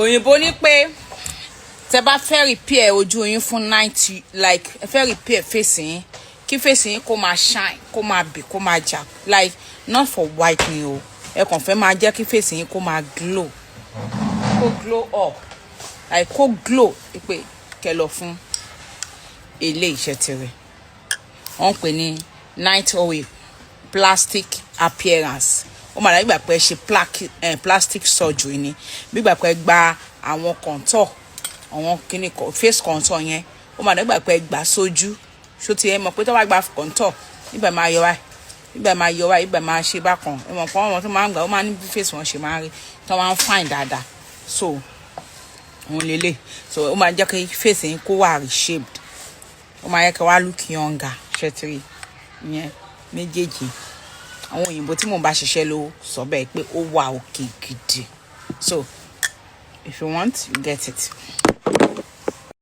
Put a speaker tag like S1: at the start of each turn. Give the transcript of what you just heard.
S1: òyìnbó ní pé tẹ́ bá fẹ́ repair ojú yín fún 90 like ẹ fẹ́ repair face yín kí face yín kó máa shine kó máa bì kó máa jà like not for whitening o ẹ kàn fẹ́ máa jẹ́ kí face yín kó máa glow kó glow up like kó glow pé kẹ́ lọ fún ilé iṣẹ́ tirẹ̀ wọ́n pè ní night oil plastic appearance ó máa dàgbà pé ṣe plastic surgery ni gbígbà pé gba àwọn contour àwọn kíní face contour yẹn ó máa dàgbà pé gbà sójú ṣó ti ẹ mọ̀ pé tó bá gba contour níbẹ̀ máa yọ wáyé níbẹ̀ máa yọ wáyé níbẹ̀ máa ṣe bákan ẹ mọ̀ pé àwọn tó máa ń gbà ó máa ní bí face wọn ṣe máa rí tó máa ń fine dáadáa so òun lélẹ̀ so ó máa jẹ́ kí face yín kó wà reshaped ó máa yẹ kí wá look younger ṣẹ́tìrì yẹn méjèèjì àwọn òyìnbó tí mò ń bá ṣiṣẹ́ ló sọ bẹ́ẹ̀ pé ó wà òkè gidi so if you want you get it.